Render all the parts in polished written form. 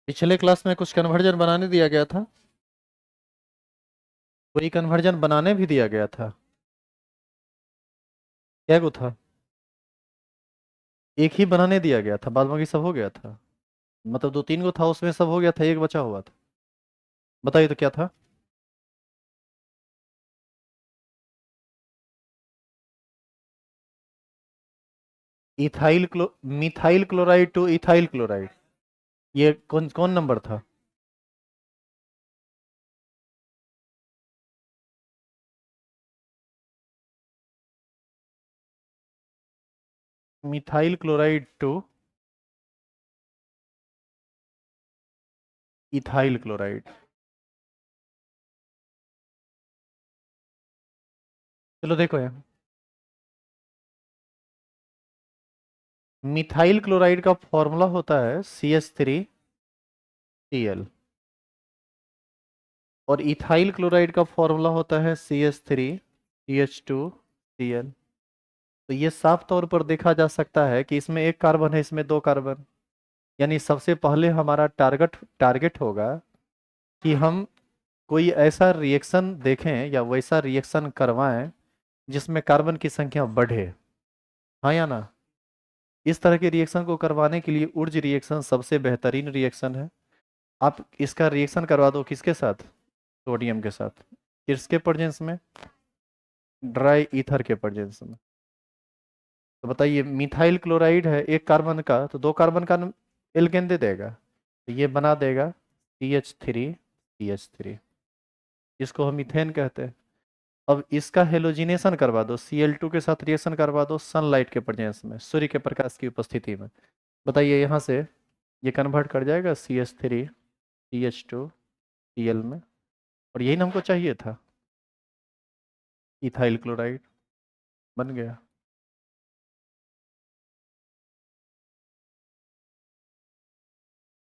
पिछले क्लास में कुछ कन्वर्जन बनाने दिया गया था। वही कन्वर्जन बनाने भी दिया गया था। क्या गो था? एक ही बनाने दिया गया था, बाद बाकी सब हो गया था। मतलब दो तीन गो था, उसमें सब हो गया था, एक बचा हुआ था। बताइए तो क्या था। Methyl chloride two ethyl chloride. ये कौन कौन नंबर था? Methyl chloride two ethyl chloride. चलो देखो यार, मिथाइल क्लोराइड का फॉर्मूला होता है CH3Cl। और इथाइल क्लोराइड का फॉर्मूला होता है CH3CH2Cl। तो ये साफ तौर पर देखा जा सकता है कि इसमें एक कार्बन है, इसमें दो कार्बन। यानी सबसे पहले हमारा टारगेट टारगेट होगा कि हम कोई ऐसा रिएक्शन देखें या वैसा रिएक्शन करवाएं जिसमें कार्बन की संख्या बढ़े। हाँ या ना? इस तरह के रिएक्शन को करवाने के लिए ऊर्ज रिएक्शन सबसे बेहतरीन रिएक्शन है। आप इसका रिएक्शन करवा दो किसके साथ? सोडियम के साथ। किसके प्रेजेंस में? ड्राई ईथर के प्रेजेंस में। तो बताइए, मिथाइल क्लोराइड है एक कार्बन का, तो दो कार्बन का एल्केन दे देगा। तो ये बना देगा CH3CH3। इसको हम इथेन कहते हैं। अब इसका हेलोजिनेशन करवा दो, Cl2 के साथ रिएक्शन करवा दो सनलाइट के प्रेजेंस में, सूर्य के प्रकाश की उपस्थिति में। बताइए यहाँ से ये कन्वर्ट कर जाएगा CH3CH2Cl में। और यही ना हमको चाहिए था, इथाइल क्लोराइड बन गया।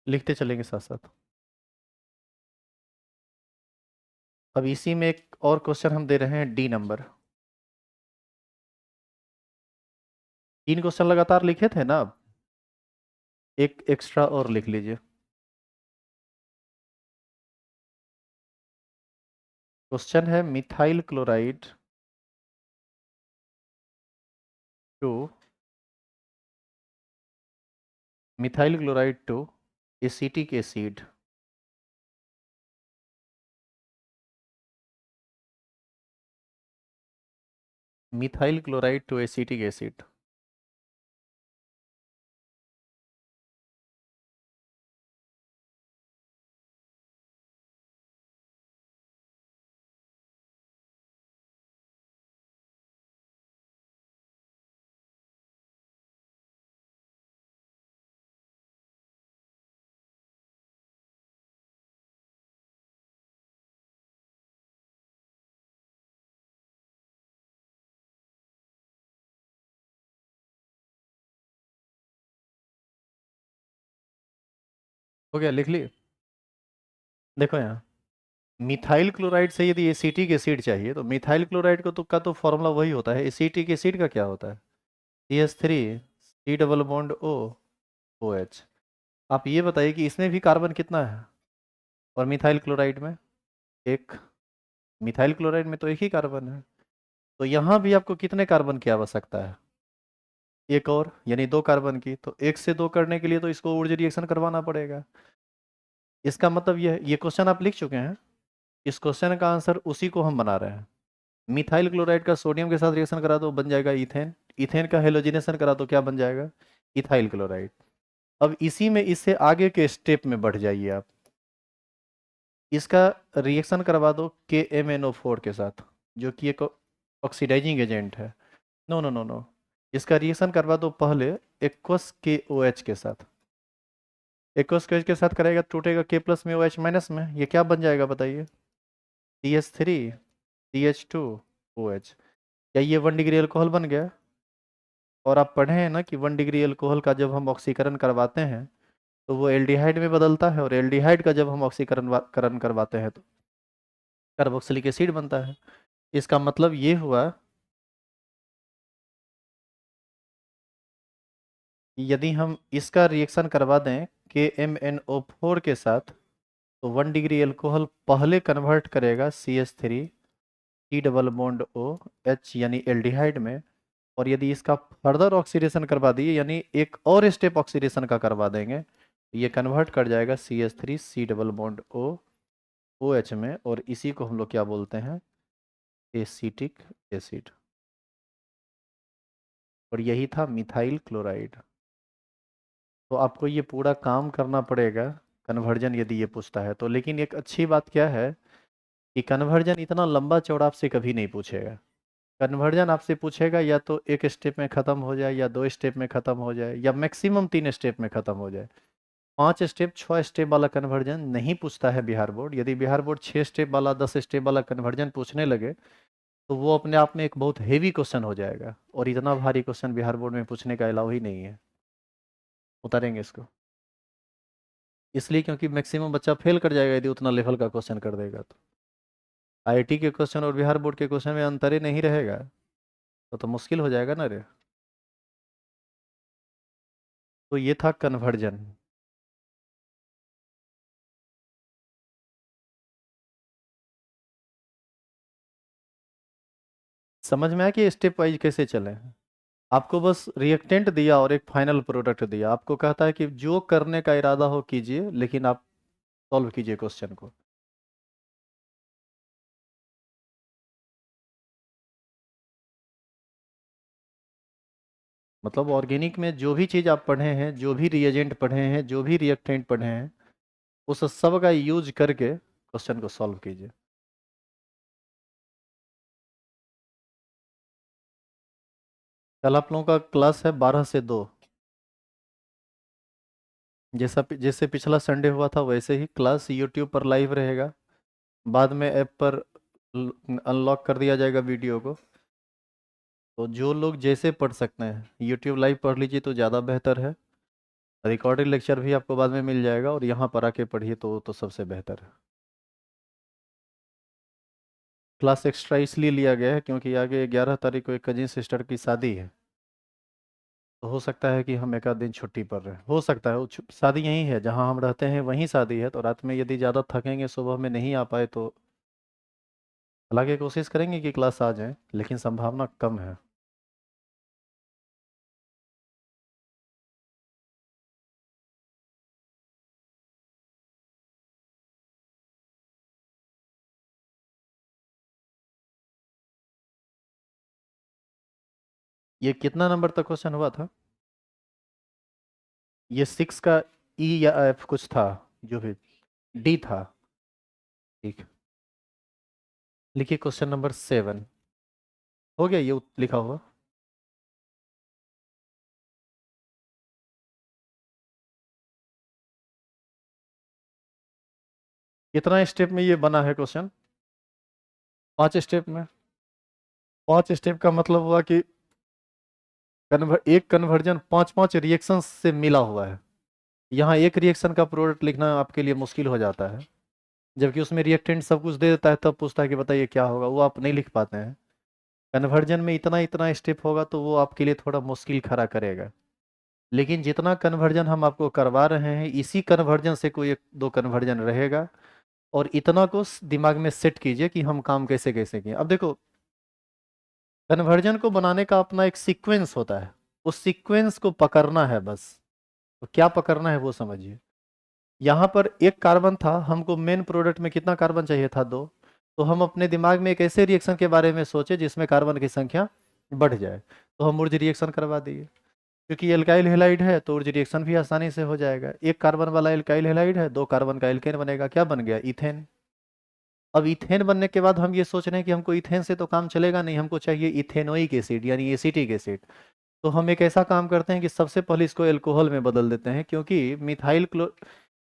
लिखते चलेंगे साथ साथ। अब इसी में एक और क्वेश्चन हम दे रहे हैं, D नंबर। तीन क्वेश्चन लगातार लिखे थे ना अब, एक एक्स्ट्रा और लिख लीजिए। क्वेश्चन है methyl chloride to acetic acid. Methyl chloride to acetic acid. हो गया, लिख लिए। देखो यहाँ, मिथाइल क्लोराइड से यदि एसिटिक एसिड चाहिए तो मिथाइल क्लोराइड को तो का तो फॉर्मूला वही होता है। एसिटिक एसिड का क्या होता है? CH3 C double bond O OH। आप ये बताइए कि इसमें भी कार्बन कितना है और मिथाइल क्लोराइड में? एक। मिथाइल क्लोराइड में तो एक ही कार्बन है। तो यहाँ भी आपको कितने कार्बन की आवश्यकता है? एक और, यानी दो कार्बन की। तो एक से दो करने के लिए तो इसको ऊर्जा रिएक्शन करवाना पड़ेगा। इसका मतलब ये क्वेश्चन आप लिख चुके हैं। इस क्वेश्चन का आंसर उसी को हम बना रहे हैं। मिथाइल क्लोराइड का सोडियम के साथ रिएक्शन करा तो बन जाएगा इथेन। इथेन का हेलोजिनेशन करा तो क्या बन जाएगा? Ethyl chloride. अब इसी में इससे आगे के स्टेप में बढ़ जाइए आप। इसका रिएक्शन करवा दो KMnO4 के साथ, जो कि एक ऑक्सीडाइजिंग एजेंट है। नो नो नो नो, इसका रिएक्शन करवा दो पहले एक्वस KOH के साथ। एक्वस KOH के साथ करेगा, टूटेगा K+ में OH माइनस में, ये क्या बन जाएगा बताइए? CH3CH2OH। क्या ये 1 डिग्री अल्कोहल बन गया? और आप पढ़े हैं ना कि 1 डिग्री अल्कोहल का जब हम ऑक्सीकरण करवाते हैं तो वो एल्डिहाइड में बदलता है, और एल्डिहाइड का जब हम ऑक्सीकरण करण करवाते हैं तो कार्बोक्सिलिक एसिड बनता है। इसका मतलब ये हुआ, यदि हम इसका रिएक्शन करवा दें KMnO4 के साथ, तो 1 डिग्री एल्कोहल पहले कन्वर्ट करेगा CH3 T double bond O H यानी एल्डिहाइड में। और यदि इसका फर्दर ऑक्सीडेशन करवा दिए, यानी एक और स्टेप ऑक्सीडेशन का करवा देंगे, तो ये कन्वर्ट कर जाएगा CH3 C double bond O OH में, और इसी को हम लोग क्या बोलते हैं, एसिटिक एसिड। और यही था मिथाइल क्लोराइड। तो आपको ये पूरा काम करना पड़ेगा कन्वर्जन, यदि ये पूछता है तो। लेकिन एक अच्छी बात क्या है कि कन्वर्जन इतना लंबा चौड़ा आपसे कभी नहीं पूछेगा। कन्वर्जन आपसे पूछेगा या तो एक स्टेप में ख़त्म हो जाए, या 2 स्टेप में ख़त्म हो जाए, या मैक्सिमम 3 स्टेप में ख़त्म हो जाए। 5 स्टेप 6 स्टेप वाला कन्वर्जन नहीं पूछता है बिहार बोर्ड। यदि बिहार बोर्ड 6 स्टेप वाला 10 स्टेप वाला कन्वर्जन पूछने लगे, तो वो अपने आप में एक बहुत हेवी क्वेश्चन हो जाएगा, और इतना भारी क्वेश्चन बिहार बोर्ड में पूछने का अलाउ ही नहीं है। उतारेंगे इसको इसलिए क्योंकि मैक्सिमम बच्चा फेल कर जाएगा यदि उतना लेवल का क्वेश्चन कर देगा तो। आईआईटी के क्वेश्चन और बिहार बोर्ड के क्वेश्चन में अंतर ही नहीं रहेगा, तो मुश्किल हो जाएगा ना रे। तो ये था कन्वर्जन। समझ में आया कि स्टेप वाइज कैसे चले। आपको बस रिएक्टेंट दिया और एक फाइनल प्रोडक्ट दिया, आपको कहता है कि जो करने का इरादा हो कीजिए, लेकिन आप सॉल्व कीजिए क्वेश्चन को। मतलब ऑर्गेनिक में जो भी चीज़ आप पढ़े हैं, जो भी रिएजेंट पढ़े हैं, जो भी रिएक्टेंट पढ़े हैं, उस सब का यूज करके क्वेश्चन को सॉल्व कीजिए। कल आप लोगों का क्लास है 12 से 2। जैसे पिछला संडे हुआ था वैसे ही क्लास यूट्यूब पर लाइव रहेगा। बाद में ऐप पर अनलॉक कर दिया जाएगा वीडियो को। तो जो लोग जैसे पढ़ सकते हैं यूट्यूब लाइव पढ़ लीजिए तो ज़्यादा बेहतर है। रिकॉर्डेड लेक्चर भी आपको बाद में मिल जाएगा, और यहाँ पर आके पढ़िए तो सबसे बेहतर है। क्लास एक्स्ट्रा इसलिए लिया गया है क्योंकि आगे 11 तारीख को एक कजिन सिस्टर की शादी है। तो हो सकता है कि हम एक आध दिन छुट्टी पर रहे, हो सकता है वो शादी यहीं है जहाँ हम रहते हैं, वहीं शादी है। तो रात में यदि ज़्यादा थकेंगे, सुबह में नहीं आ पाए, तो हालांकि कोशिश करेंगे कि क्लास आ जाए, लेकिन संभावना कम है। ये कितना नंबर तक क्वेश्चन हुआ था? ये 6 का E या F कुछ था, जो भी D था। ठीक, लिखिए क्वेश्चन नंबर 7। हो गया ये लिखा हुआ। कितना स्टेप में ये बना है क्वेश्चन? 5 स्टेप में। 5 स्टेप का मतलब हुआ कि एक कन्वर्जन 5 5 रिएक्शन से मिला हुआ है। यहाँ एक रिएक्शन का प्रोडक्ट लिखना आपके लिए मुश्किल हो जाता है, जबकि उसमें रिएक्टेंट सब कुछ दे देता है, तब पूछता है कि बताइए क्या होगा, वो आप नहीं लिख पाते हैं। कन्वर्जन में इतना इतना स्टेप होगा तो वो आपके लिए थोड़ा मुश्किल खड़ा करेगा। लेकिन जितना कन्वर्जन हम आपको करवा रहे हैं, इसी कन्वर्जन से कोई एक दो कन्वर्जन रहेगा, और इतना को दिमाग में सेट कीजिए कि हम काम कैसे कैसे किए। अब देखो, कन्वर्जन को बनाने का अपना एक सीक्वेंस होता है, उस सीक्वेंस को पकड़ना है बस। तो क्या पकड़ना है वो समझिए। यहाँ पर एक कार्बन था, हमको मेन प्रोडक्ट में कितना कार्बन चाहिए था? 2। तो हम अपने दिमाग में एक ऐसे रिएक्शन के बारे में सोचे जिसमें कार्बन की संख्या बढ़ जाए, तो हम ऊर्ज रिएक्शन करवा दिए। क्योंकि एल्काइल हेलाइड है तो ऊर्ज रिएक्शन भी आसानी से हो जाएगा। एक कार्बन वाला एल्काइल हेलाइड है, 2 कार्बन का एल्केन बनेगा, क्या बन गया? इथेन। अब इथेन बनने के बाद हम ये सोच रहे हैं कि हमको इथेन से तो काम चलेगा नहीं, हमको चाहिए इथेनोइक एसिड यानी एसिटिक एसिड। तो हम एक ऐसा काम करते हैं कि सबसे पहले इसको एल्कोहल में बदल देते हैं, क्योंकि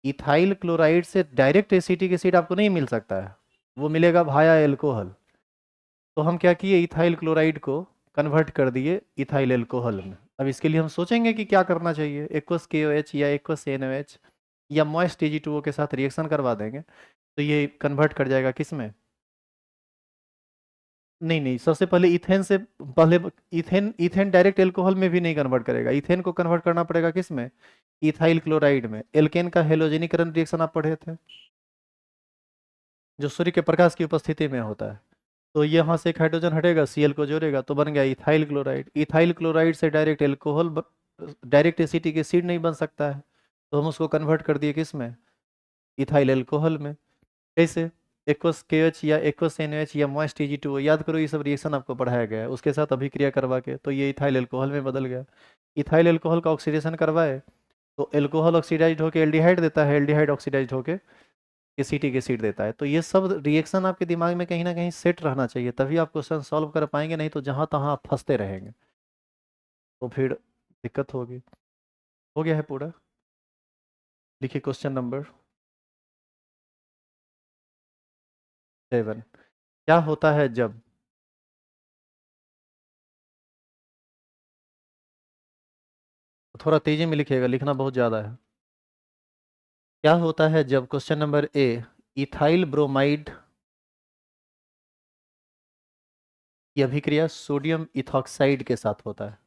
इथाइल क्लोराइड से डायरेक्ट एसिटिक एसिड आपको नहीं मिल सकता है, वो मिलेगा भाया एल्कोहल। तो हम क्या किए, इथाइल क्लोराइड को कन्वर्ट कर दिए इथाइल एल्कोहल में। अब इसके लिए हम सोचेंगे कि क्या करना चाहिए, एक्वस KOH या एक्वस NOH या मॉइस्ट Ag2O के साथ रिएक्शन करवा देंगे, तो ये कन्वर्ट कर जाएगा किस में? नहीं नहीं, सबसे पहले इथेन से पहले इथेन इथेन डायरेक्ट एल्कोहल में भी नहीं कन्वर्ट करेगा, इथेन को कन्वर्ट करना पड़ेगा किस में, इथाइल क्लोराइड में। एल्केन का हेलोजेनीकरण रिएक्शन आप पढ़े थे, जो सूर्य के प्रकाश की उपस्थिति में होता है। तो यहाँ से एक हाइड्रोजन हटेगा, Cl को जोड़ेगा तो बन गया इथाइल क्लोराइड। इथाइल क्लोराइड से direct alcohol, direct acetic acid नहीं बन सकता है, तो हम उसको कन्वर्ट कर दिए किस में, इथाइल एल्कोहल में। कैसे, एक्वस KH या एक्वस NH या मॉइस्ट Ag2O, याद करो ये सब रिएक्शन आपको पढ़ाया गया है, उसके साथ अभिक्रिया करवा के तो ये इथाइल एल्कोहल में बदल गया। इथाइल एल्कोहल का ऑक्सीडेशन करवाए तो एल्कोहल ऑक्सीडाइज्ड होकर एल्डिहाइड देता है, एल्डिहाइड ऑक्सीडाइज्ड होकर एसिटिक एसिड देता है। तो ये सब रिएक्शन आपके दिमाग में कहीं ना कहीं सेट रहना चाहिए, तभी आप क्वेश्चन सॉल्व कर पाएंगे, नहीं तो जहां तहां आप फंसते रहेंगे तो फिर दिक्कत होगी। हो गया है पूरा, लिखिए क्वेश्चन नंबर 7। क्या होता है जब, थोड़ा तेजी में लिखिएगा, लिखना बहुत ज़्यादा है। क्या होता है जब, question number A, ethyl bromide की अभिक्रिया सोडियम इथॉक्साइड के साथ होता है।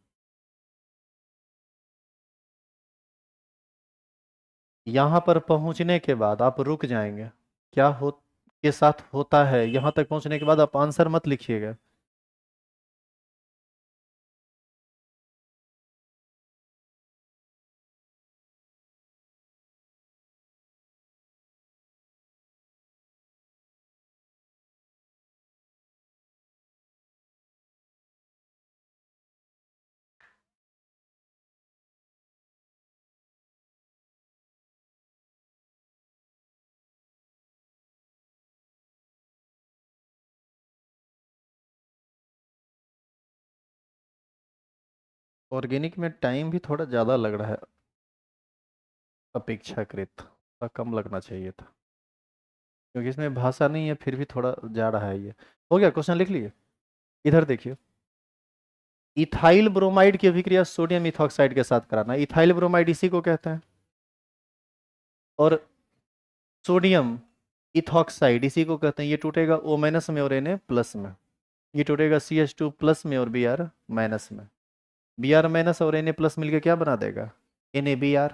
यहाँ पर पहुँचने के बाद आप रुक जाएंगे, क्या हो के साथ होता है, यहाँ तक पहुँचने के बाद आप आंसर मत लिखिएगा। ऑर्गेनिक में टाइम भी थोड़ा ज़्यादा लग रहा है अपेक्षाकृत, थोड़ा कम लगना चाहिए था, क्योंकि इसमें भाषा नहीं है, फिर भी थोड़ा जा रहा है ये। हो गया, क्वेश्चन लिख लिए, इधर देखिए। इथाइल ब्रोमाइड की अभिक्रिया सोडियम इथॉक्साइड के साथ कराना, इथाइल ब्रोमाइड इसी को कहते हैं, और सोडियम इथॉक्साइड इसी को कहते हैं। ये टूटेगा O- में और Na+ में, ये टूटेगा CH2+ में और Br- में। Br- और Na+ मिलके क्या बना देगा, NaBr।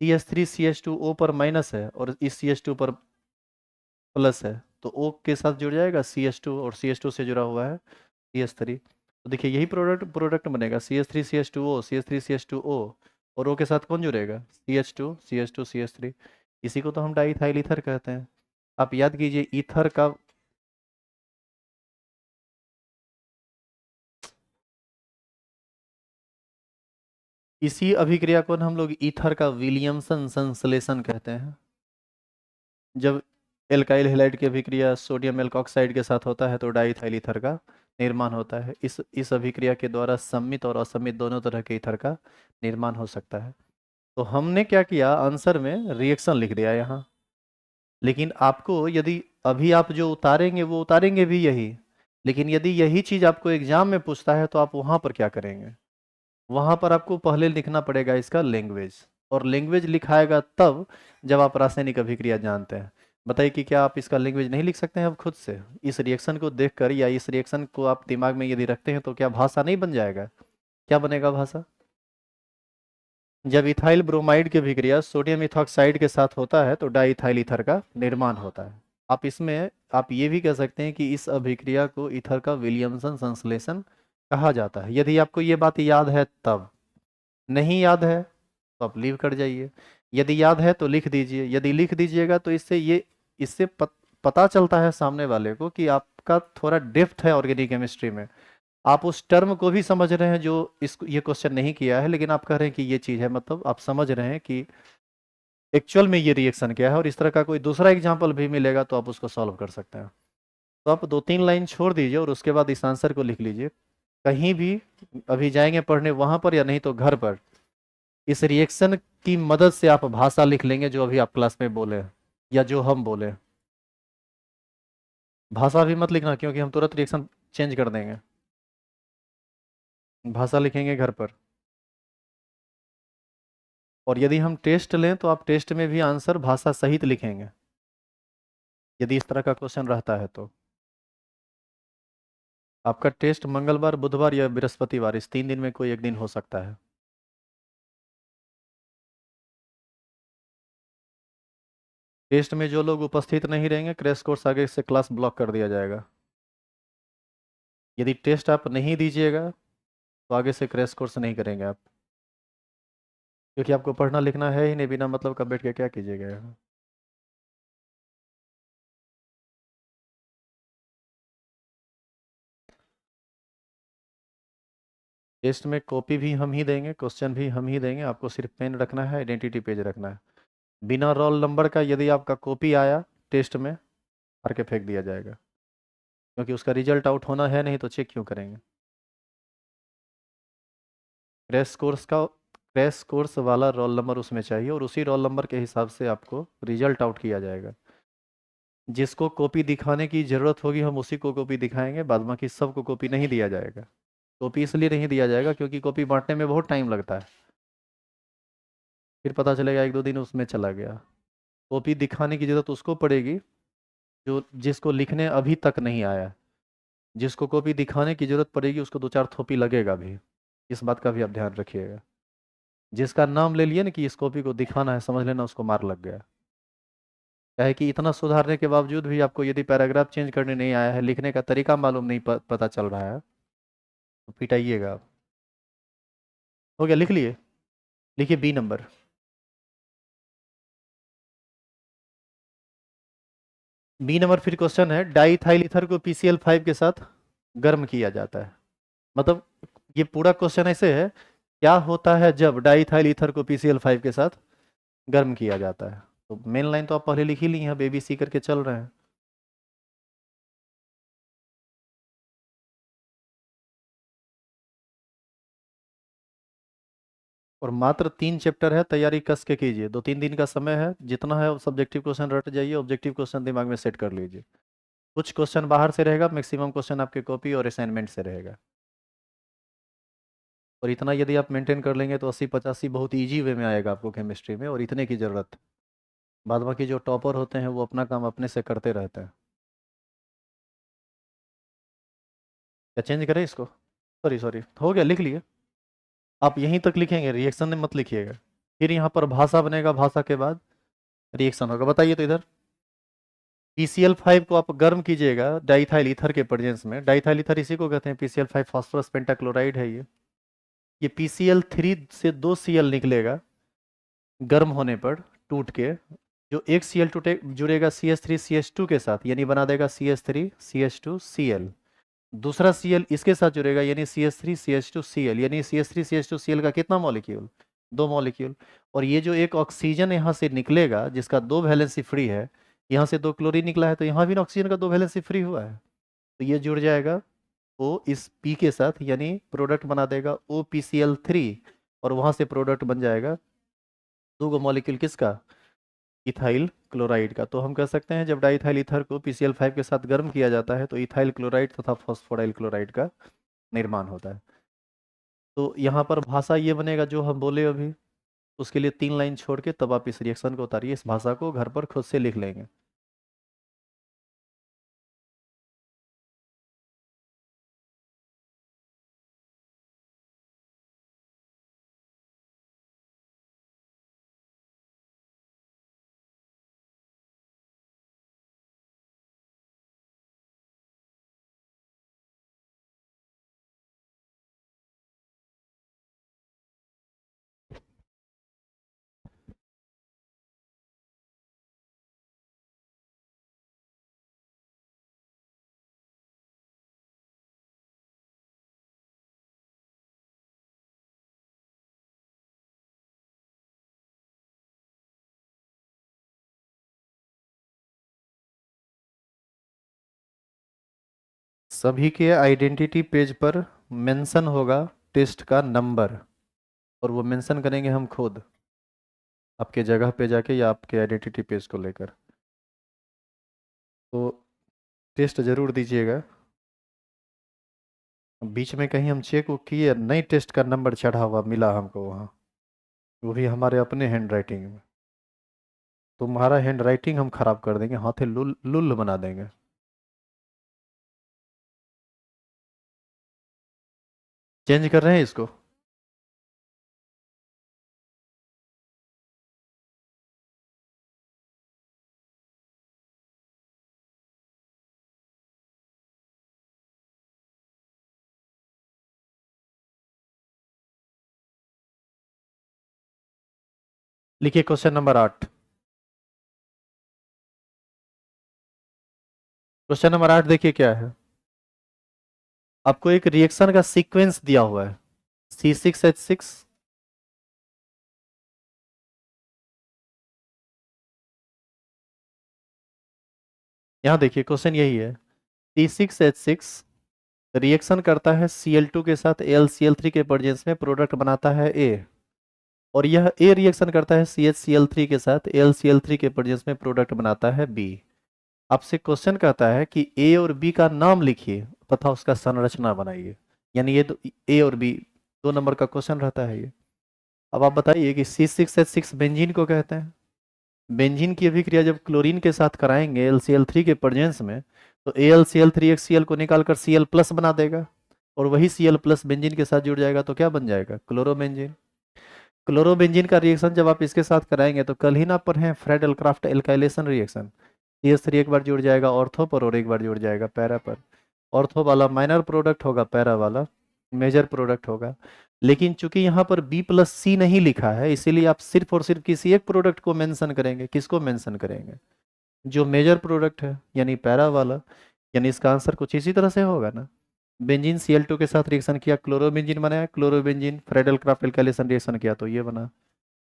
CH3 CH2O पर माइनस है और इस CH2 पर प्लस है, तो O के साथ जुड़ जाएगा CH2, और CH2 से जुड़ा हुआ है CH3। तो देखिए यही प्रोडक्ट प्रोडक्ट बनेगा, CH3 CH2O, CH3 CH2O, और O के साथ कौन जुड़ेगा, CH2 CH2 CH3। इसी को तो हम डाईथाइल ईथर कहते हैं। आप याद कीजिए ईथर का, इसी अभिक्रिया को हम लोग ईथर का विलियमसन संश्लेषण कहते हैं। जब एल्काइल हैलाइड की अभिक्रिया सोडियम एल्कोक्साइड के साथ होता है तो डाईथाइल ईथर का निर्माण होता है। इस अभिक्रिया के द्वारा सम्मित और असम्मित दोनों तरह के ईथर का निर्माण हो सकता है। तो हमने क्या किया, आंसर में रिएक्शन लिख दिया यहाँ, लेकिन आपको यदि अभी आप जो उतारेंगे वो उतारेंगे भी यही, लेकिन यदि यही चीज़ आपको एग्जाम में पूछता है तो आप वहाँ पर क्या करेंगे, वहाँ पर आपको पहले लिखना पड़ेगा इसका लैंग्वेज, और लैंग्वेज लिखाएगा तब जब आप रासायनिक अभिक्रिया जानते हैं। बताइए कि क्या आप इसका लैंग्वेज नहीं लिख सकते हैं अब खुद से, इस रिएक्शन को देखकर, या इस रिएक्शन को आप दिमाग में यदि रखते हैं तो क्या भाषा नहीं बन जाएगा, क्या बनेगा भाषा। जब इथाइल ब्रोमाइड की अभिक्रिया सोडियम इथॉक्साइड के साथ होता है तो डाईथाइल ईथर का निर्माण होता है। आप इसमें आप ये भी कह सकते हैं कि इस अभिक्रिया को ईथर का विलियमसन संश्लेषण कहा जाता है, यदि आपको ये बात याद है तब। नहीं याद है तो आप लीव कर जाइए, यदि याद है तो लिख दीजिए। यदि लिख दीजिएगा तो इससे पता चलता है सामने वाले को कि आपका थोड़ा डेप्थ है ऑर्गेनिक केमिस्ट्री में, आप उस टर्म को भी समझ रहे हैं जो ये क्वेश्चन नहीं किया है, लेकिन आप कह रहे हैं कि ये चीज़ है, मतलब आप समझ रहे हैं कि एक्चुअल में ये रिएक्शन क्या है, और इस तरह का कोई दूसरा एग्जाम्पल भी मिलेगा तो आप उसको सॉल्व कर सकते हैं। तो आप 2-3 लाइन छोड़ दीजिए और उसके बाद इस आंसर को लिख लीजिए कहीं भी, अभी जाएंगे पढ़ने वहां पर, या नहीं तो घर पर इस रिएक्शन की मदद से आप भाषा लिख लेंगे जो अभी आप क्लास में बोले या जो हम बोले। भाषा भी मत लिखना क्योंकि हम तुरंत रिएक्शन चेंज कर देंगे, भाषा लिखेंगे घर पर। और यदि हम टेस्ट लें तो आप टेस्ट में भी आंसर भाषा सहित लिखेंगे, यदि इस तरह का क्वेश्चन रहता है तो। आपका टेस्ट मंगलवार, बुधवार या बृहस्पतिवार, इस 3 दिन में कोई एक दिन हो सकता है। टेस्ट में जो लोग उपस्थित नहीं रहेंगे, क्रैश कोर्स आगे से क्लास ब्लॉक कर दिया जाएगा। यदि टेस्ट आप नहीं दीजिएगा तो आगे से क्रैश कोर्स नहीं करेंगे आप, क्योंकि आपको पढ़ना लिखना है ही नहीं, बिना मतलब का बैठ के क्या कीजिएगा। टेस्ट में कॉपी भी हम ही देंगे, क्वेश्चन भी हम ही देंगे, आपको सिर्फ पेन रखना है, आइडेंटिटी पेज रखना है। बिना रोल नंबर का यदि आपका कॉपी आया टेस्ट में, मार के फेंक दिया जाएगा, क्योंकि उसका रिजल्ट आउट होना है नहीं तो चेक क्यों करेंगे। क्रैश कोर्स वाला रोल नंबर उसमें चाहिए, और उसी रोल नंबर के हिसाब से आपको रिजल्ट आउट किया जाएगा। जिसको कॉपी दिखाने की ज़रूरत होगी हम उसी को कॉपी दिखाएंगे, बाद बाकी सबको कॉपी नहीं दिया जाएगा। कॉपी इसलिए नहीं दिया जाएगा क्योंकि कॉपी बांटने में बहुत टाइम लगता है, फिर पता चलेगा 1-2 दिन उसमें चला गया। कॉपी दिखाने की ज़रूरत उसको पड़ेगी जो जिसको लिखने अभी तक नहीं आया। जिसको कॉपी दिखाने की ज़रूरत पड़ेगी उसको 2-4 थोपी लगेगा भी, इस बात का भी आप ध्यान रखिएगा। जिसका नाम ले लिए ना कि इस कॉपी को दिखाना है, समझ लेना उसको मार लग गया। क्या है कि इतना सुधारने के बावजूद भी आपको यदि पैराग्राफ चेंज करने नहीं आया है, लिखने का तरीका मालूम नहीं पता चल रहा है, तो पिटाइएगा आप। हो गया, लिख लिए? लिखिए बी नंबर। बी नंबर फिर क्वेश्चन है, डाईथाइल ईथर को PCl5 के साथ गर्म किया जाता है। मतलब ये पूरा क्वेश्चन ऐसे है, क्या होता है जब डाईथाइल ईथर को PCl5 के साथ गर्म किया जाता है। तो मेन लाइन तो आप पहले लिख ही ली हैं, अब ABC करके चल रहे हैं। और मात्र 3 चैप्टर है, तैयारी कस के कीजिए, 2-3 दिन का समय है, जितना है सब्जेक्टिव क्वेश्चन रट जाइए, ऑब्जेक्टिव क्वेश्चन दिमाग में सेट कर लीजिए। कुछ क्वेश्चन बाहर से रहेगा, मैक्सिमम क्वेश्चन आपके कॉपी और असाइनमेंट से रहेगा। और इतना यदि आप मेंटेन कर लेंगे तो 80-85 बहुत इजी वे में आएगा आपको केमिस्ट्री में, और इतने की ज़रूरत। बाद बाकी जो टॉपर होते हैं वो अपना काम अपने से करते रहते हैं। क्या चेंज करें इसको? सॉरी सॉरी, हो गया, लिख लिए। आप यहीं तक लिखेंगे, रिएक्शन में मत लिखिएगा। फिर यहाँ पर भाषा बनेगा, भाषा के बाद रिएक्शन होगा। बताइए तो इधर, PCl5 को आप गर्म कीजिएगा डाइथाइल ईथर के प्रेजेंस में। डाइथाइल ईथर इसी को कहते हैं, PCl5 फास्फोरस पेंटाक्लोराइड है ये PCl3 से 2 Cl निकलेगा गर्म होने पर, टूट के। जो एक Cl टूटे जुड़ेगा CH3CH2 के साथ, यानी बना देगा CH3CH2Cl। दूसरा Cl इसके साथ जुड़ेगा यानी CH3CH2Cl, यानी CH3CH2Cl का कितना मॉलिक्यूल? 2 मॉलिक्यूल। और ये जो एक ऑक्सीजन यहाँ से निकलेगा जिसका 2 वैलेंसी फ्री है, यहाँ से 2 क्लोरीन निकला है, तो यहाँ भी ऑक्सीजन का 2 वैलेंसी फ्री हुआ है, तो ये जुड़ जाएगा O इस P के साथ, यानी प्रोडक्ट बना देगा OPCl3, और वहाँ से प्रोडक्ट बन जाएगा 2 मॉलिक्यूल किसका? इथाइल क्लोराइड का। तो हम कह सकते हैं जब डाइथाइल ईथर को PCl5 के साथ गर्म किया जाता है तो इथाइल क्लोराइड तथा फॉस्फोराइल क्लोराइड का निर्माण होता है। तो यहाँ पर भाषा ये बनेगा जो हम बोले अभी, उसके लिए 3 लाइन छोड़ के तब आप इस रिएक्शन को उतारिए, इस भाषा को घर पर खुद से लिख लेंगे। सभी के आइडेंटिटी पेज पर मेंशन होगा टेस्ट का नंबर, और वो मेंशन करेंगे हम खुद आपके जगह पे जाके या आपके आइडेंटिटी पेज को लेकर। तो टेस्ट ज़रूर दीजिएगा। बीच में कहीं हम चेक किए नहीं, टेस्ट का नंबर चढ़ा हुआ मिला हमको वहाँ, वो भी हमारे अपने हैंड राइटिंग में। तुम्हारा हैंड राइटिंग हम खराब कर देंगे, हाथे लुल लुल बना देंगे। चेंज कर रहे हैं इसको। लिखिए क्वेश्चन नंबर 8। क्वेश्चन नंबर 8 देखिए क्या है। आपको एक रिएक्शन का सीक्वेंस दिया हुआ है, C6H6। यहाँ देखिए क्वेश्चन यही है, C6H6 रिएक्शन करता है Cl2 के साथ AlCl3 के प्रेजेंस में, प्रोडक्ट बनाता है A। और यह A रिएक्शन करता है CHCl3 के साथ AlCl3 के प्रेजेंस में, प्रोडक्ट बनाता है B। आपसे क्वेश्चन कहता है कि A और B का नाम लिखिए तथा उसका संरचना बनाइए। यानी ये A और B 2 नंबर का क्वेश्चन रहता है ये। अब आप बताइए कि C6H6 बेंजीन को कहते हैं। बेंजीन की अभिक्रिया जब क्लोरीन के साथ कराएंगे LCl3 के प्रेजेंस में, तो AlCl3 HCl को निकालकर Cl प्लस बना देगा, और वही Cl प्लस बेंजीन के साथ जुड़ जाएगा तो क्या बन जाएगा, क्लोरोबेंजीन। क्लोरोबेंजीन का रिएक्शन जब आप इसके साथ कराएंगे तो कल ही ना पढ़े Fred craft alkylation reaction, CH3 एक बार जुड़ जाएगा ऑर्थो पर और एक बार जुड़ जाएगा पैरा पर। ऑर्थो वाला माइनर प्रोडक्ट होगा, पैरा वाला मेजर प्रोडक्ट होगा। लेकिन चूंकि यहाँ पर B+C नहीं लिखा है, इसीलिए आप सिर्फ और सिर्फ किसी एक प्रोडक्ट को मेंशन करेंगे। किसको मेंशन करेंगे, जो मेजर प्रोडक्ट है यानी पैरा वाला। यानी इसका आंसर कुछ इसी तरह से होगा ना। बेंजीन Cl2 के साथ रिएक्शन किया, क्लोरोबेंजीन बनाया, chlorobenzene Friedel craft alkylation reaction किया तो ये बना।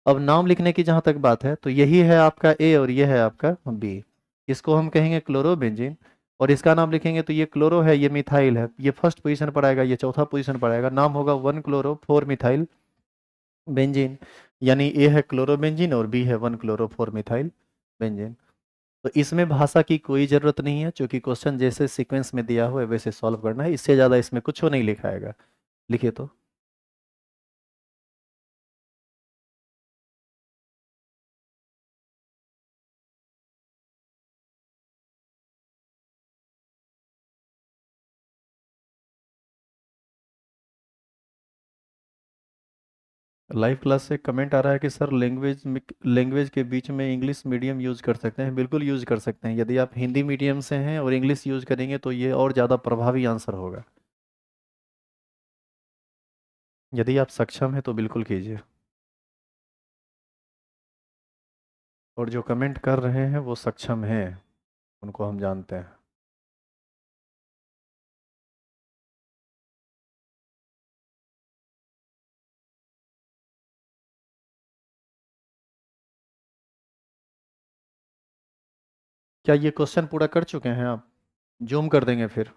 अब नाम लिखने की जहां तक बात है तो यही है आपका ए और ये है आपका बी। इसको हम कहेंगे क्लोरोबेंजीन, और इसका नाम लिखेंगे तो ये क्लोरो है, ये मिथाइल है, ये फर्स्ट पोजीशन पर आएगा, ये चौथा पोजीशन पर आएगा। नाम होगा 1 क्लोरो 4 मिथाइल बेंजीन। यानी ए है क्लोरोबेंजीन और बी है 1 क्लोरो 4 मिथाइल बेंजीन। तो इसमें भाषा की कोई ज़रूरत नहीं है, क्योंकि क्वेश्चन जैसे सीक्वेंस में दिया हुआ है वैसे सॉल्व करना है। इससे ज़्यादा इसमें कुछ नहीं लिखाएगा। लिखिए तो। लाइव क्लास से कमेंट आ रहा है कि सर लैंग्वेज लैंग्वेज के बीच में इंग्लिश मीडियम यूज़ कर सकते हैं। बिल्कुल यूज़ कर सकते हैं। यदि आप हिंदी मीडियम से हैं और इंग्लिश यूज़ करेंगे तो ये और ज़्यादा प्रभावी आंसर होगा। यदि आप सक्षम हैं तो बिल्कुल कीजिए। और जो कमेंट कर रहे हैं वो सक्षम हैं, उनको हम जानते हैं। क्या ये क्वेश्चन पूरा कर चुके हैं आप? जूम कर देंगे फिर।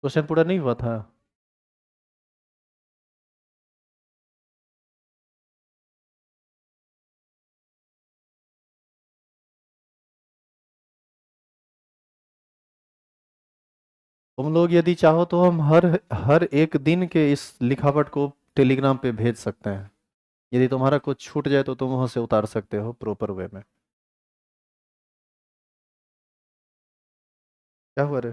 क्वेश्चन पूरा नहीं हुआ था। तुम लोग यदि चाहो तो हम हर हर एक दिन के इस लिखावट को टेलीग्राम पे भेज सकते हैं। यदि तुम्हारा कुछ छूट जाए तो तुम वहां से उतार सकते हो प्रॉपर वे में। क्या हुआ रे?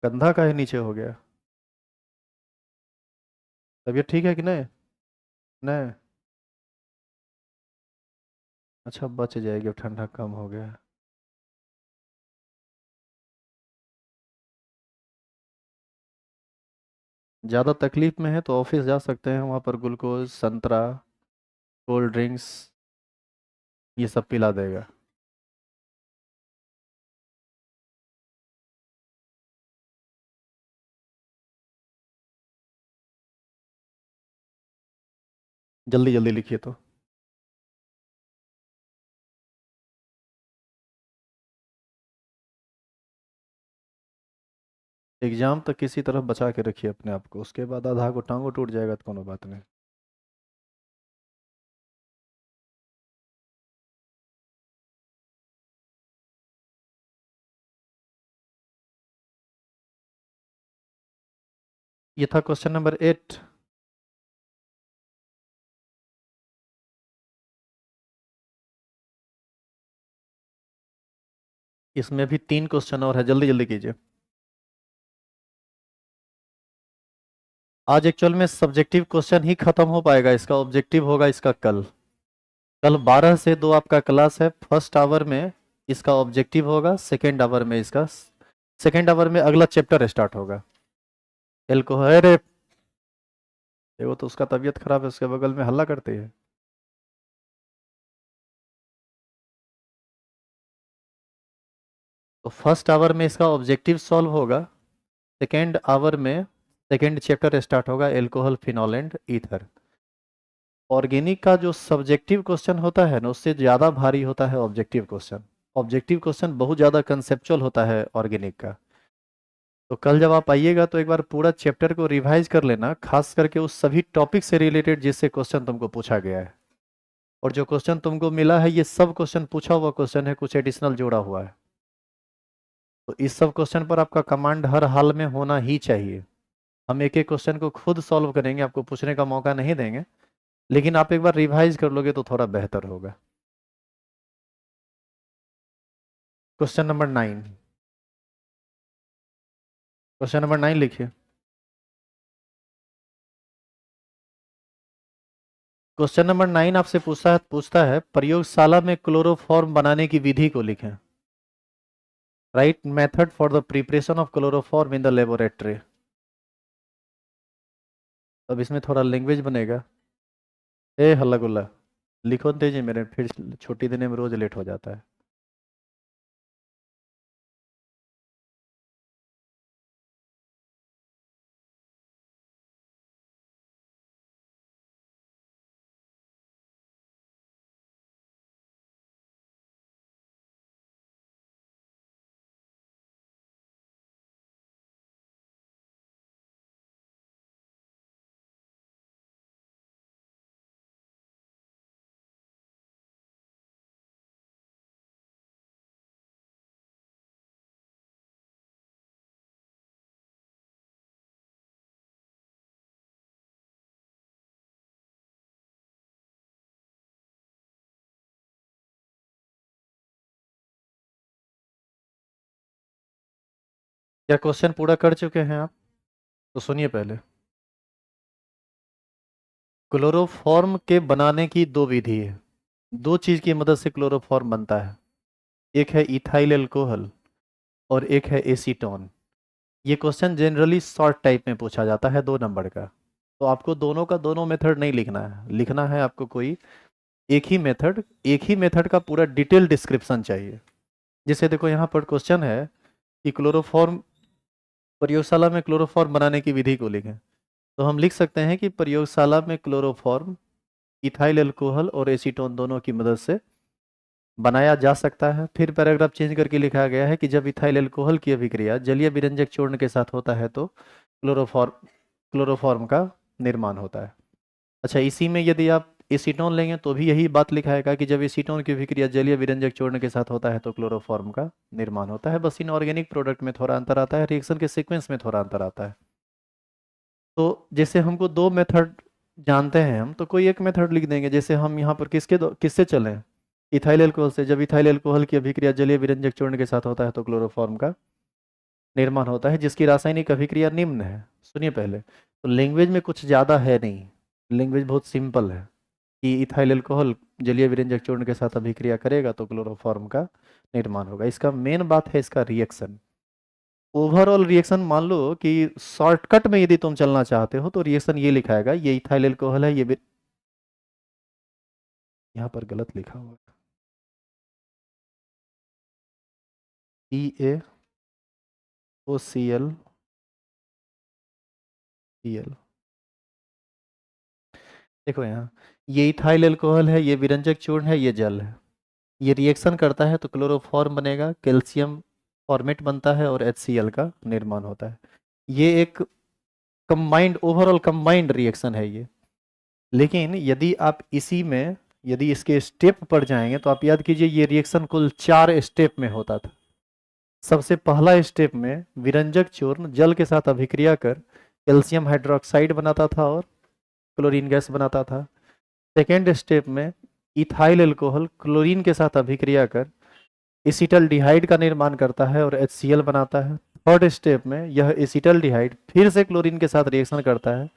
कंधा का ही नीचे हो गया? तबीयत ठीक है कि नहीं? नहीं। अच्छा बच जाएगी, अब ठंडा कम हो गया है। ज़्यादा तकलीफ में है तो ऑफिस जा सकते हैं, वहाँ पर ग्लूकोज संतरा कोल्ड ड्रिंक्स ये सब पिला देगा। जल्दी जल्दी लिखिए तो। एग्जाम तक किसी तरह बचा के रखिए अपने आप को, उसके बाद आधा को टांगो टूट जाएगा तो कोनो बात नहीं। ये था क्वेश्चन नंबर 8। इसमें भी 3 क्वेश्चन और है, जल्दी जल्दी कीजिए। आज एक्चुअल में सब्जेक्टिव क्वेश्चन ही खत्म हो पाएगा, इसका ऑब्जेक्टिव होगा इसका कल। कल 12 से 2 आपका क्लास है। फर्स्ट आवर में इसका ऑब्जेक्टिव होगा, सेकेंड आवर में इसका, सेकेंड आवर में अगला चैप्टर स्टार्ट होगा। अरे देखो तो उसका तबीयत खराब है, उसके बगल में हल्ला करते हैं। तो फर्स्ट आवर में इसका ऑब्जेक्टिव सॉल्व होगा, सेकेंड आवर में सेकेंड चैप्टर स्टार्ट होगा, alcohol, phenol and ether. Organic का जो सब्जेक्टिव क्वेश्चन होता है ना, उससे ज़्यादा भारी होता है ऑब्जेक्टिव क्वेश्चन। ऑब्जेक्टिव क्वेश्चन बहुत ज़्यादा कंसेप्चुअल होता है ऑर्गेनिक का। तो कल जब आप आइएगा तो एक बार पूरा चैप्टर को रिवाइज कर लेना, खास करके उस सभी टॉपिक से रिलेटेड जिससे क्वेश्चन तुमको पूछा गया है। और जो क्वेश्चन तुमको मिला है, ये सब क्वेश्चन पूछा हुआ क्वेश्चन है, कुछ एडिशनल जोड़ा हुआ है। तो इस सब क्वेश्चन पर आपका कमांड हर हाल में होना ही चाहिए। हम एक एक क्वेश्चन को खुद सॉल्व करेंगे, आपको पूछने का मौका नहीं देंगे, लेकिन आप एक बार रिवाइज कर लोगे तो थोड़ा बेहतर होगा। क्वेश्चन नंबर 9, क्वेश्चन नंबर 9 लिखिए। क्वेश्चन नंबर 9 आपसे पूछता है प्रयोगशाला में क्लोरोफॉर्म बनाने की विधि को लिखें। Right method for the preparation of chloroform in the laboratory. अब इसमें थोड़ा लैंग्वेज बनेगा। ए हल्ला गुल्ला, लिखो तेजी मेरे, फिर छुट्टी देने में रोज लेट हो जाता है। क्या क्वेश्चन पूरा कर चुके हैं आप? तो सुनिए पहले। क्लोरोफॉर्म के बनाने की दो विधि है। दो चीज की मदद से क्लोरोफॉर्म बनता है, एक है इथाइल अल्कोहल और एक है एसीटोन। ये क्वेश्चन जनरली शॉर्ट टाइप में पूछा जाता है, 2 नंबर का। तो आपको दोनों का दोनों मेथड नहीं लिखना है, लिखना है आपको कोई एक ही मेथड, एक ही मेथड का पूरा डिटेल डिस्क्रिप्शन चाहिए। जैसे देखो यहाँ पर क्वेश्चन है कि क्लोरोफॉर्म, प्रयोगशाला में क्लोरोफॉर्म बनाने की विधि को लिखें। तो हम लिख सकते हैं कि प्रयोगशाला में क्लोरोफॉर्म इथाइल अल्कोहल और एसीटोन दोनों की मदद से बनाया जा सकता है। फिर पैराग्राफ चेंज करके लिखा गया है कि जब इथाइल अल्कोहल की अभिक्रिया जलीय विरंजक चूर्ण के साथ होता है तो क्लोरोफॉर्म का निर्माण होता है। अच्छा, इसी में यदि आप एसीटोन लेंगे तो भी यही बात लिखाएगा कि जब एसीटोन की अभिक्रिया जलीय विरंजक चूर्ण के साथ होता है तो क्लोरोफॉर्म का निर्माण होता है। बस इन ऑर्गेनिक प्रोडक्ट में थोड़ा अंतर आता है, रिएक्शन के सीक्वेंस में थोड़ा अंतर आता है। तो जैसे हमको दो मेथड जानते हैं हम, तो कोई एक मेथड लिख देंगे। जैसे हम यहाँ पर किससे चलें, इथाइल अल्कोहल से। जब इथाइल अल्कोहल की अभिक्रिया जलीय विरंजक चूर्ण के साथ होता है तो क्लोरोफॉर्म का निर्माण होता है, जिसकी रासायनिक अभिक्रिया निम्न है। सुनिए पहले, तो लैंग्वेज में कुछ ज़्यादा है नहीं, लैंग्वेज बहुत सिंपल है कि इथाइल अल्कोहल जलीय विरंजक चूर्ण के साथ अभिक्रिया करेगा तो क्लोरोफॉर्म का निर्माण होगा। इसका मेन बात है इसका रिएक्शन। ओवरऑल रिएक्शन मान लो कि शॉर्टकट में यदि तुम चलना चाहते हो तो रिएक्शन ये लिखाएगा, ये इथाइल अल्कोहल है, ये यहाँ पर गलत लिखा हुआ है, EaOCl Cl। देखो यहाँ, ये इथाइल अल्कोहल है, ये विरंजक चूर्ण है, ये जल है। ये रिएक्शन करता है तो क्लोरोफॉर्म बनेगा, कैल्शियम फॉर्मेट बनता है और HCl का निर्माण होता है। ये एक कंबाइंड, ओवरऑल कंबाइंड रिएक्शन है ये। लेकिन यदि आप इसी में, यदि इसके स्टेप पर जाएंगे तो आप याद कीजिए ये रिएक्शन कुल 4 स्टेप में होता था। सबसे पहला स्टेप में विरंजक चूर्ण जल के साथ अभिक्रिया कर कैल्शियम हाइड्रोक्साइड बनाता था और क्लोरीन गैस बनाता था। सेकेंड स्टेप में इथाइल अल्कोहल क्लोरीन के साथ अभिक्रिया कर एसिटल्डिहाइड का निर्माण करता है और HCl बनाता है। थर्ड स्टेप में यह एसिटल्डिहाइड फिर से क्लोरीन के साथ रिएक्शन करता है,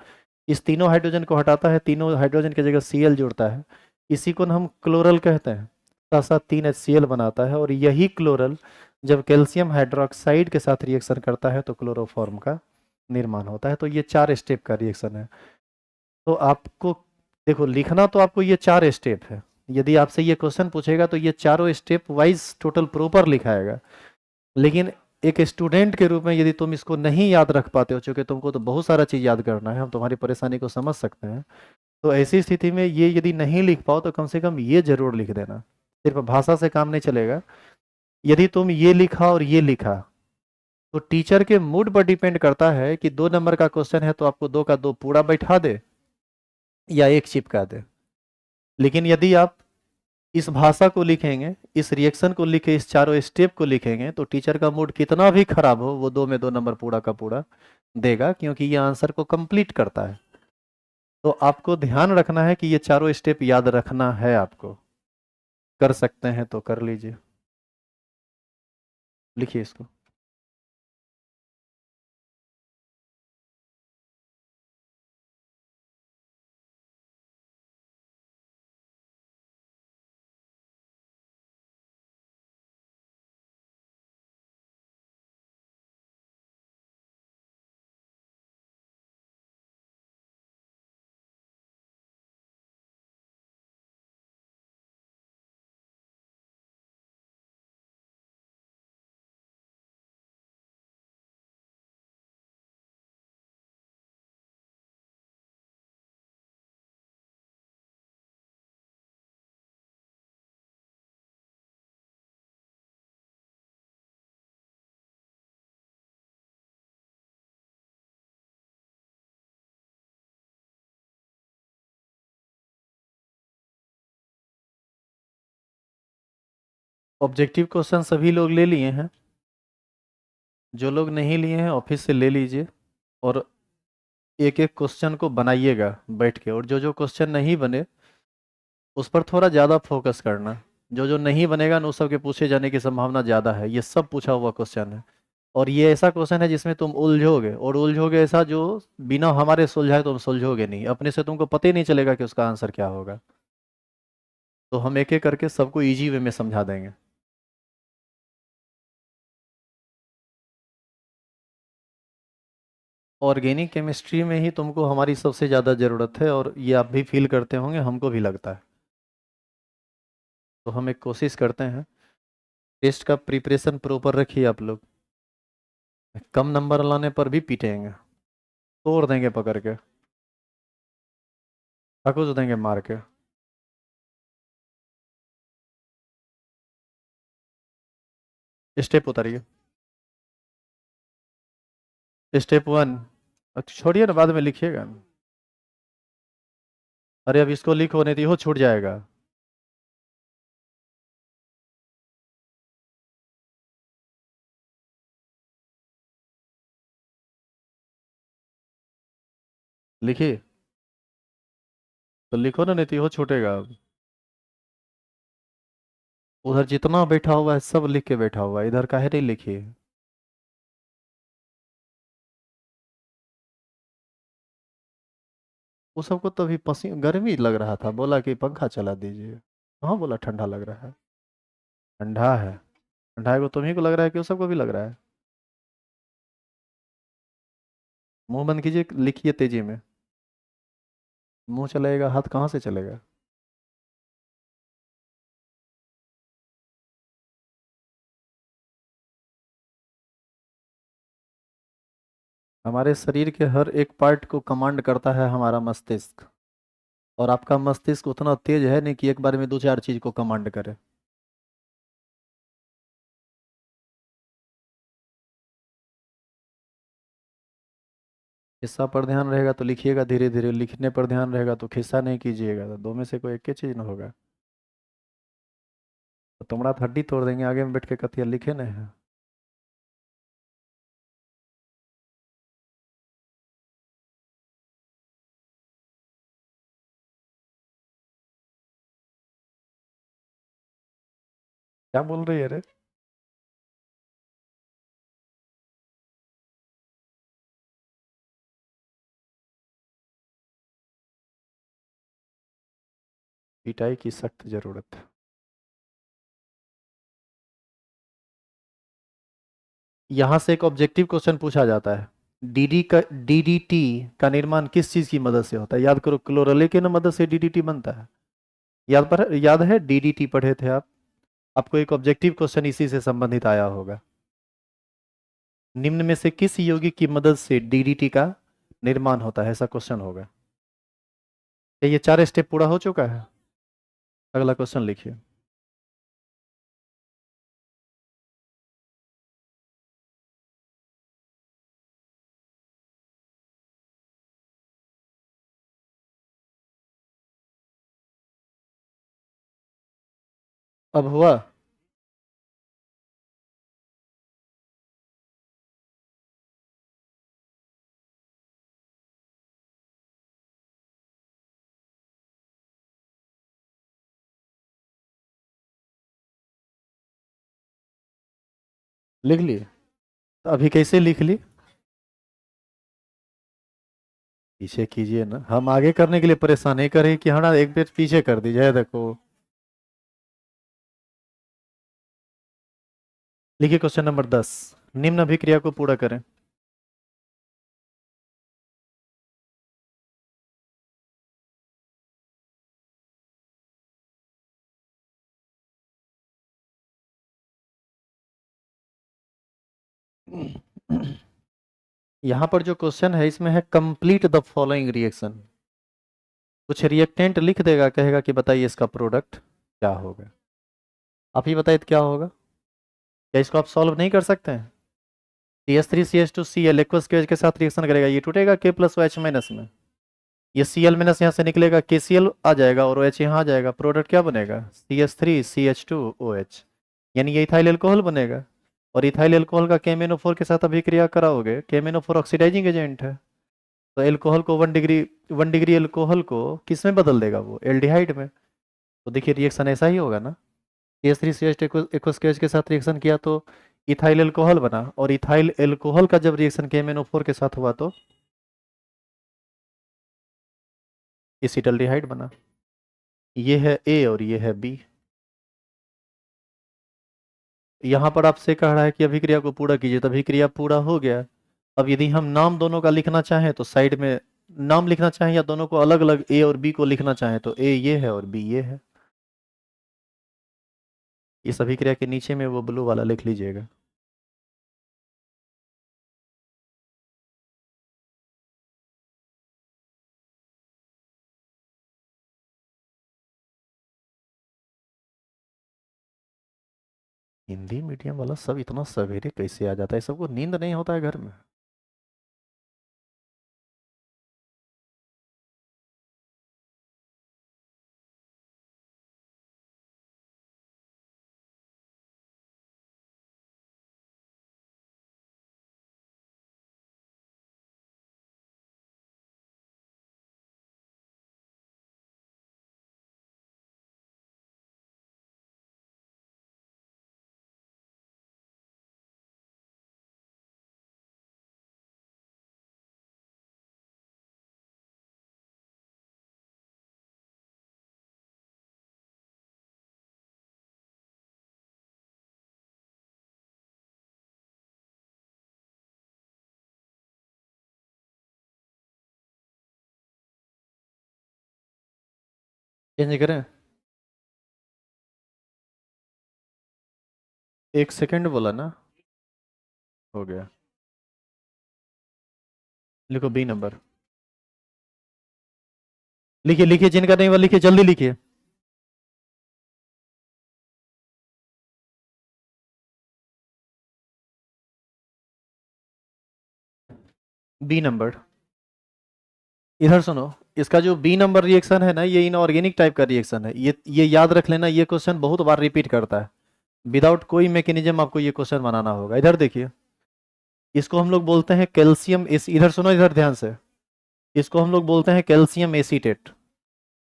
इस तीनों हाइड्रोजन को हटाता है, तीनों हाइड्रोजन की जगह Cl जुड़ता है, इसी को हम क्लोरल कहते हैं। साथ साथ 3 HCl बनाता है और यही क्लोरल जब कैल्शियम हाइड्रोक्साइड के साथ रिएक्शन करता है तो क्लोरोफॉर्म का निर्माण होता है। तो ये 4 स्टेप का रिएक्शन है। तो आपको देखो लिखना तो आपको ये 4 स्टेप है। यदि आपसे ये क्वेश्चन पूछेगा तो ये चारों स्टेप वाइज टोटल प्रॉपर लिखाएगा। लेकिन एक स्टूडेंट के रूप में यदि तुम इसको नहीं याद रख पाते हो, चूंकि तुमको तो बहुत सारा चीज़ याद करना है, हम तुम्हारी परेशानी को समझ सकते हैं, तो ऐसी स्थिति में ये यदि नहीं लिख पाओ तो कम से कम ये जरूर लिख देना। सिर्फ भाषा से काम नहीं चलेगा। यदि तुम ये लिखा और ये लिखा तो टीचर के मूड पर डिपेंड करता है कि 2 नंबर का क्वेश्चन है तो आपको 2 का 2 पूरा बैठा दे या एक चिपका दे। लेकिन यदि आप इस भाषा को लिखेंगे, इस रिएक्शन को लिखे, इस चारों स्टेप को लिखेंगे तो टीचर का मूड कितना भी खराब हो वो 2 में 2 नंबर पूरा का पूरा देगा, क्योंकि ये आंसर को कंप्लीट करता है। तो आपको ध्यान रखना है कि ये चारों स्टेप याद रखना है आपको। कर सकते हैं तो कर लीजिए, लिखिए इसको। ऑब्जेक्टिव क्वेश्चन सभी लोग ले लिए हैं? जो लोग नहीं लिए हैं ऑफिस से ले लीजिए और एक एक क्वेश्चन को बनाइएगा बैठ के। और जो जो क्वेश्चन नहीं बने उस पर थोड़ा ज़्यादा फोकस करना। जो जो नहीं बनेगा ना उस सब के पूछे जाने की संभावना ज़्यादा है। ये सब पूछा हुआ क्वेश्चन है और ये ऐसा क्वेश्चन है जिसमें तुम उलझोगे, और उलझोगे ऐसा जो बिना हमारे सुलझाए तुम सुलझोगे नहीं, अपने से तुमको पता ही नहीं चलेगा कि उसका आंसर क्या होगा। तो हम एक एक करके सबको इजी वे में समझा देंगे। ऑर्गेनिक केमिस्ट्री में ही तुमको हमारी सबसे ज़्यादा ज़रूरत है और ये आप भी फील करते होंगे, हमको भी लगता है। तो हम एक कोशिश करते हैं, टेस्ट का प्रिपरेशन प्रॉपर रखिए आप लोग। कम नंबर लाने पर भी पीटेंगे, तोड़ देंगे पकड़ के, ठकुस देंगे मार के। स्टेप उतारिए। स्टेप 1। छोड़िए ना, बाद में लिखिएगा। अरे अब इसको लिखो नहीं तो हो छूट जाएगा। लिखिए तो लिखो ना, नहीं तो हो छूटेगा अब। उधर जितना बैठा हुआ है सब लिख के बैठा हुआ है, इधर काहे नहीं लिखिए। वो सबको तो अभी पसीना गर्मी लग रहा था, बोला कि पंखा चला दीजिए। हाँ बोला ठंडा लग रहा है। ठंडा है। ठंडा है को तुम्ही को लग रहा है कि वो सबको भी लग रहा है? मुंह बंद कीजिए, लिखिए तेजी में। मुंह चलेगा, हाथ कहाँ से चलेगा? हमारे शरीर के हर एक पार्ट को कमांड करता है हमारा मस्तिष्क। और आपका मस्तिष्क उतना तेज है नहीं कि एक बार में 2 4 चीज को कमांड करे। हिस्सा पर ध्यान रहेगा तो लिखिएगा धीरे धीरे, लिखने पर ध्यान रहेगा तो खिस्सा नहीं कीजिएगा, तो दो में से कोई एक ही चीज ना होगा। तो तुमड़ा तो हड्डी तोड़ देंगे, आगे में बैठ के कथिया लिखे नहीं है। क्या बोल रही है रे? पिटाई की सख्त जरूरत है। यहाँ से एक ऑब्जेक्टिव क्वेश्चन पूछा जाता है, डीडीटी का निर्माण किस चीज की मदद से होता है? याद करो, क्लोरेले की ना मदद से डीडीटी बनता है। याद है डीडीटी पढ़े थे आप? आपको एक ऑब्जेक्टिव क्वेश्चन इसी से संबंधित आया होगा। निम्न में से किस यौगिक की मदद से डीडीटी का निर्माण होता है, ऐसा क्वेश्चन होगा। क्या ये 4 स्टेप पूरा हो चुका है? अगला क्वेश्चन लिखिए। अब हुआ? लिख लिए? तो अभी कैसे लिख ली? पीछे कीजिए ना, हम आगे करने के लिए परेशान नहीं करें कि हाँ एक पेज पीछे कर दीजिए। देखो, लिखिए क्वेश्चन नंबर 10। निम्न अभिक्रिया को पूरा करें। यहाँ पर जो क्वेश्चन है इसमें है कंप्लीट द फॉलोइंग रिएक्शन। कुछ रिएक्टेंट लिख देगा, कहेगा कि बताइए इसका प्रोडक्ट क्या होगा। आप ही बताइए तो क्या होगा? क्या इसको आप सॉल्व नहीं कर सकते हैं? CH3CH2Cl एक्वस के के साथ रिएक्शन करेगा, ये टूटेगा K प्लस OH माइनस में। ये Cl माइनस यहाँ से निकलेगा, KCl आ जाएगा और OH यहाँ आ जाएगा। प्रोडक्ट क्या बनेगा? CH3CH2OH, यानी ये इथाइल अल्कोहल बनेगा। और इथाइल अल्कोहल का KMnO4 के साथ अभिक्रिया कराओगे। KMnO4 ऑक्सीडाइजिंग एजेंट है, तो एल्कोहल को 1 डिग्री एल्कोहल को किस में बदल देगा? वो एल्डिहाइड में। तो देखिए रिएक्शन ऐसा ही होगा ना। CH3CH एक्वस के के साथ रिएक्शन किया तो इथाइल एल्कोहल बना, और इथाइल एल्कोहल का जब रिएक्शन KMnO4 के साथ हुआ तो एसिटल्डिहाइड बना। ये है ए और ये है बी। यहाँ पर आपसे कह रहा है कि अभिक्रिया को पूरा कीजिए, तो अभिक्रिया पूरा हो गया। अब यदि हम नाम दोनों का लिखना चाहें तो साइड में नाम लिखना चाहें, या दोनों को अलग अलग ए और बी को लिखना चाहें तो ए ये है और बी ये है। इस अभिक्रिया के नीचे में वो ब्लू वाला लिख लीजिएगा। हिंदी मीडियम वाला सब इतना सवेरे कैसे आ जाता है? सबको नींद नहीं होता है घर में? चेंज करें? 1 सेकंड बोला ना। हो गया। लिखो बी नंबर। लिखिए लिखिए, जिनका नहीं हुआ लिखिए, जल्दी लिखिए। B number. इधर सुनो, इसका जो बी नंबर रिएक्शन है ना, ये इनऑर्गेनिक टाइप का रिएक्शन है। ये याद रख लेना, ये क्वेश्चन बहुत बार रिपीट करता है। विदाउट कोई मैकेनिज्म आपको ये क्वेश्चन बनाना होगा। इधर देखिए, इसको हम लोग बोलते हैं कैल्शियम एस। इधर सुनो, इधर ध्यान से। इसको हम लोग बोलते हैं कैल्शियम एसीटेट।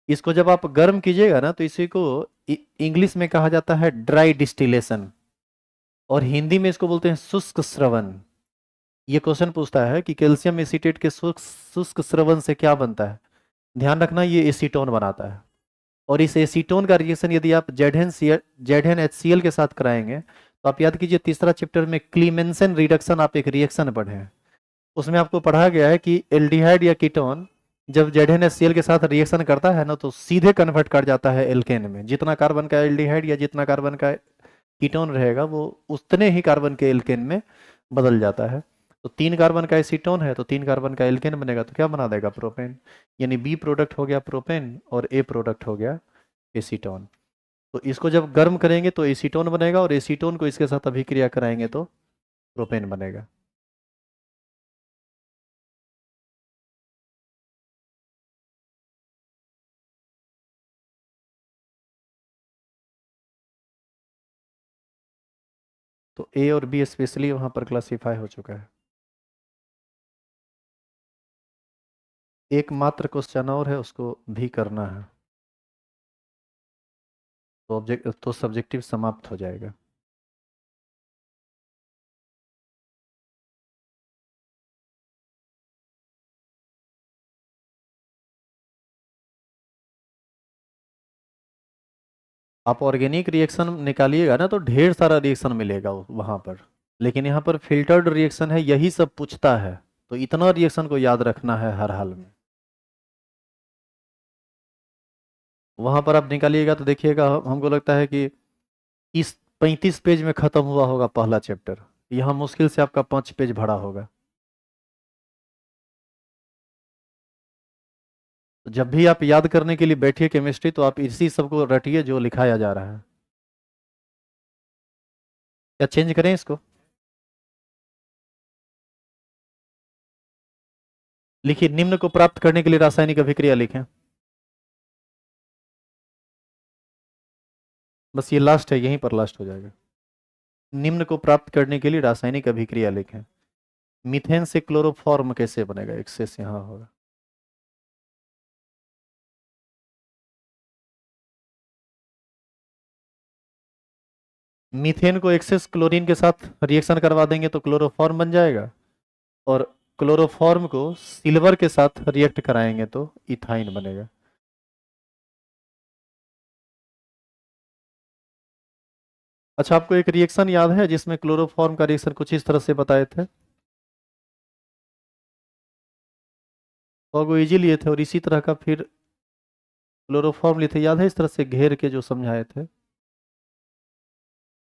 इसको जब आप गर्म कीजिएगा ना तो इसी को इंग्लिश में कहा जाता है ड्राई डिस्टिलेशन, और हिंदी में इसको बोलते हैं शुष्क स्रवन। ये क्वेश्चन पूछता है कि कैल्शियम एसीटेट के शुष्क शुष्क स्रवन से क्या बनता है। ध्यान रखना, ये एसीटोन बनाता है। और इस एसीटोन का रिएक्शन यदि आप ZnHCl के साथ कराएंगे तो आप याद कीजिए तीसरा चैप्टर में क्लीमेंसन रिडक्शन आप एक रिएक्शन पढ़े हैं, उसमें आपको पढ़ा गया है कि एल्डिहाइड या कीटोन जब ZnHCl के साथ रिएक्शन करता है ना तो सीधे कन्वर्ट कर जाता है एल्केन में। जितना कार्बन का एल्डिहाइड या जितना कार्बन का कीटोन रहेगा वो उतने ही कार्बन के एल्केन में बदल जाता है। तो 3 कार्बन का एसीटोन है तो 3 कार्बन का एल्केन बनेगा तो क्या बना देगा, प्रोपेन। यानी बी प्रोडक्ट हो गया प्रोपेन और ए प्रोडक्ट हो गया एसीटोन। तो इसको जब गर्म करेंगे तो एसीटोन बनेगा और एसीटोन को इसके साथ अभिक्रिया कराएंगे तो प्रोपेन बनेगा। तो ए और बी स्पेशली वहां पर क्लासीफाई हो चुका है। एकमात्र क्वेश्चन और है, उसको भी करना है तो सब्जेक्टिव समाप्त हो जाएगा। आप ऑर्गेनिक रिएक्शन निकालिएगा ना तो ढेर सारा रिएक्शन मिलेगा वहां पर, लेकिन यहाँ पर फिल्टर्ड रिएक्शन है, यही सब पूछता है। तो इतना रिएक्शन को याद रखना है हर हाल में। वहां पर आप निकालिएगा तो देखिएगा हमको लगता है कि 30-35 पेज में खत्म हुआ होगा पहला चैप्टर, यहाँ मुश्किल से आपका 5 पेज भरा होगा। तो जब भी आप याद करने के लिए बैठिए केमिस्ट्री तो आप इसी सब को रटिए जो लिखाया जा रहा है। क्या चेंज करें इसको? लिखिए, निम्न को प्राप्त करने के लिए रासायनिक अभिक्रिया लिखें। बस ये लास्ट है, यहीं पर लास्ट हो जाएगा। निम्न को प्राप्त करने के लिए रासायनिक अभिक्रिया लिखें। मीथेन से क्लोरोफॉर्म कैसे बनेगा, एक्सेस यहाँ होगा। मीथेन को एक्सेस क्लोरीन के साथ रिएक्शन करवा देंगे तो क्लोरोफॉर्म बन जाएगा, और क्लोरोफॉर्म को सिल्वर के साथ रिएक्ट कराएंगे तो इथाइन बनेगा। अच्छा, आपको एक रिएक्शन याद है जिसमें क्लोरोफॉर्म का रिएक्शन कुछ इस तरह से बताए थे? और इजी लिए थे और इसी तरह का फिर क्लोरोफॉर्म लिए थे, याद है, इस तरह से घेर के जो समझाए थे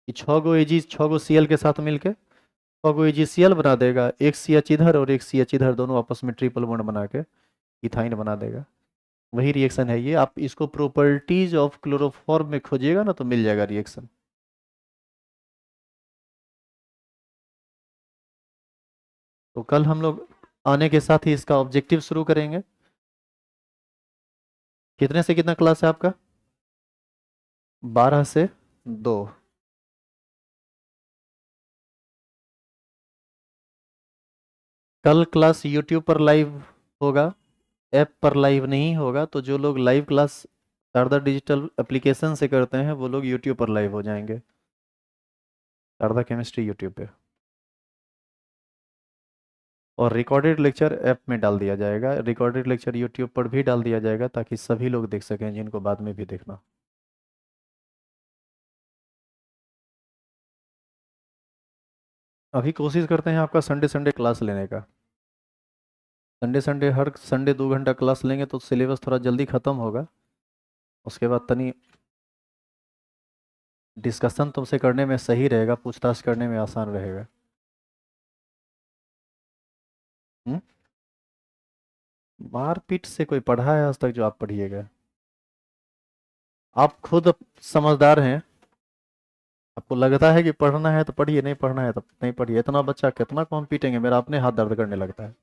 कि 6 गो एजी 6 गो सीएल के साथ मिलके 6 गो एजीसीएल बना देगा, एक सी एच इधर और एक सी एच इधर, दोनों आपस में ट्रिपल बॉन्ड बना के इथाइन बना देगा। वही रिएक्शन है ये, आप इसको प्रॉपर्टीज ऑफ क्लोरोफॉर्म में खोजिएगा ना तो मिल जाएगा रिएक्शन। तो कल हम लोग आने के साथ ही इसका ऑब्जेक्टिव शुरू करेंगे। कितने से कितना क्लास है आपका? 12 से 2। कल क्लास यूट्यूब पर लाइव होगा, ऐप पर लाइव नहीं होगा। तो जो लोग live class Sharda digital application से करते हैं वो लोग यूट्यूब पर लाइव हो जाएंगे, शारदा केमिस्ट्री यूट्यूब पे। और रिकॉर्डेड लेक्चर ऐप में डाल दिया जाएगा, रिकॉर्डेड लेक्चर यूट्यूब पर भी डाल दिया जाएगा ताकि सभी लोग देख सकें जिनको बाद में भी देखना। अभी कोशिश करते हैं आपका संडे संडे क्लास लेने का। संडे संडे हर संडे 2 घंटा क्लास लेंगे तो सिलेबस थोड़ा जल्दी ख़त्म होगा। उसके बाद तनी डिस्कशन तुमसे करने में सही रहेगा, पूछताछ करने में आसान रहेगा। हम्म? मारपीट से कोई पढ़ा है आज तक जो आप पढ़िएगा? आप खुद समझदार हैं, आपको लगता है कि पढ़ना है तो पढ़िए, नहीं पढ़ना है तो नहीं पढ़िए। इतना बच्चा कितना कौन पीटेंगे, मेरा अपने हाथ दर्द करने लगता है।